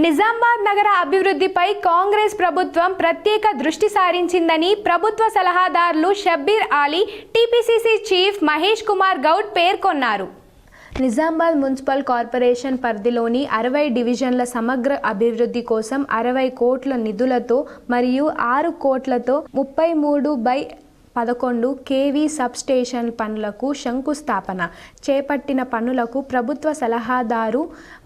నిజామాబాద్ నగర అభివృద్ధిపై కాంగ్రెస్ ప్రభుత్వం ప్రత్యేక దృష్టి సారించిందని ప్రభుత్వ సలహాదారులు షబ్బీర్ అలీ, టీపీసీసీ చీఫ్ మహేష్ కుమార్ గౌడ్ పేర్కొన్నారు. నిజామాబాద్ మున్సిపల్ కార్పొరేషన్ పరిధిలోని 60 డివిజన్ల సమగ్ర అభివృద్ధి కోసం 60 కోట్ల నిధులతో మరియు 6 కోట్లతో 33/11 కేవీ సబ్స్టేషన్ పనులకు శంకుస్థాపన చేపట్టిన పనులకు ప్రభుత్వ సలహాదారు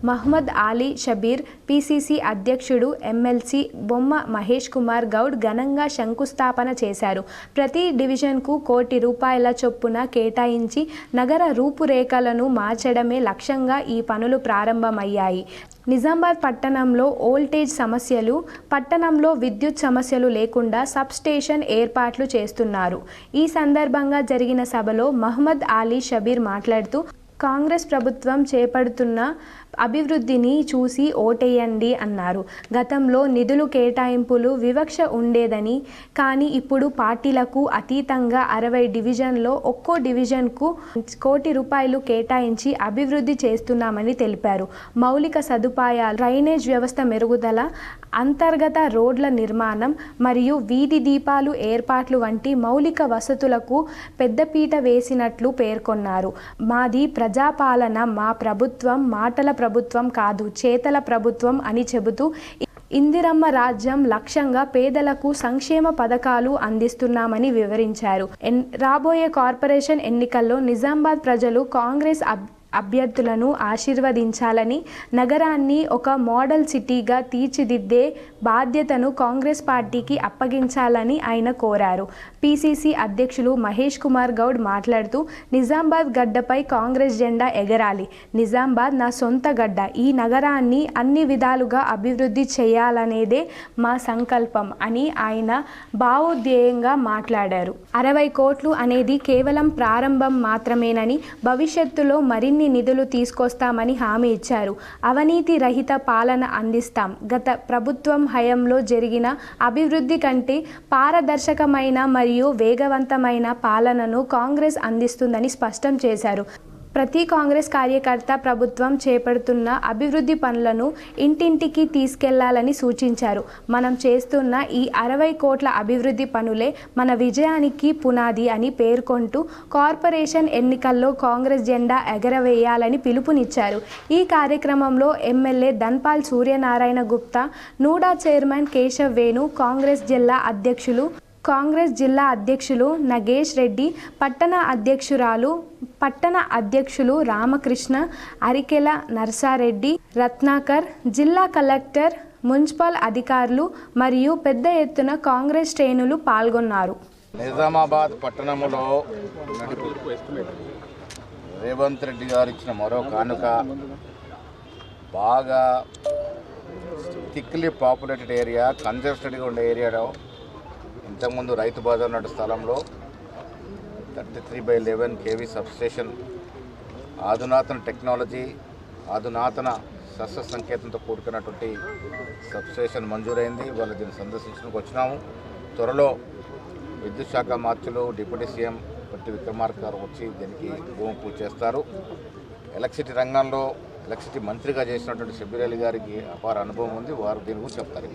మహమ్మద్ అలీ షబ్బీర్, పీసీసీ అధ్యక్షుడు ఎమ్మెల్సీ బొమ్మ మహేష్ కుమార్ గౌడ్ ఘనంగా శంకుస్థాపన చేశారు. ప్రతి డివిజన్కు ₹1,00,00,000 చొప్పున కేటాయించి నగర రూపురేఖలను మార్చడమే లక్ష్యంగా ఈ పనులు ప్రారంభమయ్యాయి. నిజామాబాద్ పట్టణంలో వోల్టేజ్ సమస్యలు, పట్టణంలో విద్యుత్ సమస్యలు లేకుండా సబ్స్టేషన్ ఏర్పాట్లు చేస్తున్నారు. ఈ సందర్భంగా జరిగిన సభలో మహమ్మద్ అలీ షబ్బీర్ మాట్లాడుతూ, కాంగ్రెస్ ప్రభుత్వం చేపడుతున్న అభివృద్ధిని చూసి ఓటేయండి అన్నారు. గతంలో నిధులు కేటాయింపులు వివక్ష ఉండేదని, కానీ ఇప్పుడు పార్టీలకు అతీతంగా 60 డివిజన్లో ఒక్కో డివిజన్కు ₹1,00,00,000 కేటాయించి అభివృద్ధి చేస్తున్నామని తెలిపారు. మౌలిక సదుపాయాలు, డ్రైనేజ్ వ్యవస్థ మెరుగుదల, అంతర్గత రోడ్ల నిర్మాణం మరియు వీధి దీపాలు ఏర్పాట్లు వంటి మౌలిక వసతులకు పెద్దపీట వేసినట్లు పేర్కొన్నారు. మాది ప్రజాపాలన, మా ప్రభుత్వం మాటల ప్రభుత్వం కాదు, చేతల ప్రభుత్వం అని చెబుతూ, ఇందిరమ్మ రాజ్యం లక్ష్యంగా పేదలకు సంక్షేమ పథకాలు అందిస్తున్నామని వివరించారు. రాబోయే కార్పొరేషన్ ఎన్నికల్లో నిజామాబాద్ ప్రజలు కాంగ్రెస్ అభ్యర్థులను ఆశీర్వదించాలని, నగరాన్ని ఒక మోడల్ సిటీగా తీర్చిదిద్దే బాధ్యతను కాంగ్రెస్ పార్టీకి అప్పగించాలని ఆయన కోరారు. పీసీసీ అధ్యక్షులు మహేష్ కుమార్ గౌడ్ మాట్లాడుతూ, నిజామాబాద్ గడ్డపై కాంగ్రెస్ జెండా ఎగరాలి. నిజామాబాద్ నా సొంత గడ్డ. ఈ నగరాన్ని అన్ని విధాలుగా అభివృద్ధి చేయాలనేదే మా సంకల్పం అని ఆయన భావోద్వేగంగా మాట్లాడారు. 60 కోట్లు అనేది కేవలం ప్రారంభం మాత్రమేనని, భవిష్యత్తులో మరిన్ని నిధులు తీసుకొస్తామని హామీ ఇచ్చారు. అవినీతి రహిత పాలన అందిస్తాం. గత ప్రభుత్వం హయాంలో జరిగిన అభివృద్ధి కంటే పారదర్శకమైన మరియు వేగవంతమైన పాలనను కాంగ్రెస్ అందిస్తుందని స్పష్టం చేశారు. ప్రతి కాంగ్రెస్ కార్యకర్త ప్రభుత్వం చేపడుతున్న అభివృద్ధి పనులను ఇంటింటికి తీసుకెళ్లాలని సూచించారు. మనం చేస్తున్న ఈ 60 కోట్ల అభివృద్ధి పనులే మన విజయానికి పునాది అని పేర్కొంటూ, కార్పొరేషన్ ఎన్నికల్లో కాంగ్రెస్ జెండా ఎగరవేయాలని పిలుపునిచ్చారు. ఈ కార్యక్రమంలో MLA Dhanpal Suryanarayana Gupta, NUDA chairman Keshav Venu, Congress జిల్లా అధ్యక్షులు నగేష్ రెడ్డి, పట్టణ అధ్యక్షులు రామకృష్ణ, అరికెల నర్సారెడ్డి, రత్నాకర్, జిల్లా కలెక్టర్, మున్సిపల్ అధికారులు మరియు పెద్ద ఎత్తున కాంగ్రెస్ శ్రేణులు పాల్గొన్నారు. నిజామాబాద్ పట్టణంలో రేవంత్ రెడ్డి గారు ఇచ్చిన మరో కానుక, బాగా థిక్లీ పాపులేటెడ్ ఏరియా, కంజెస్టెడ్గా ఉండే ఏరియాలో ఇంతకుముందు రైతు బజార్ నటు స్థలంలో 33/11 కేవీ సబ్స్టేషన్, ఆధునాతన టెక్నాలజీ, ఆధునాతన శస్త్ర సంకేతంతో కూడుకున్నటువంటి సబ్స్టేషన్ మంజూరైంది. వాళ్ళు దీన్ని సందర్శించడానికి వచ్చినాము. త్వరలో విద్యుత్ శాఖ మార్చులు డిప్యూటీ సీఎం పట్టి విక్రమార్క గారు వచ్చి దీనికి భూమి పూజ చేస్తారు. ఎలక్ట్రిసిటీ రంగంలో ఎలక్ట్రిసిటీ మంత్రిగా చేసినటువంటి షబ్బీర్ అలీ గారికి అపార అనుభవం ఉంది. వారు దీని గురించి చెప్తారు.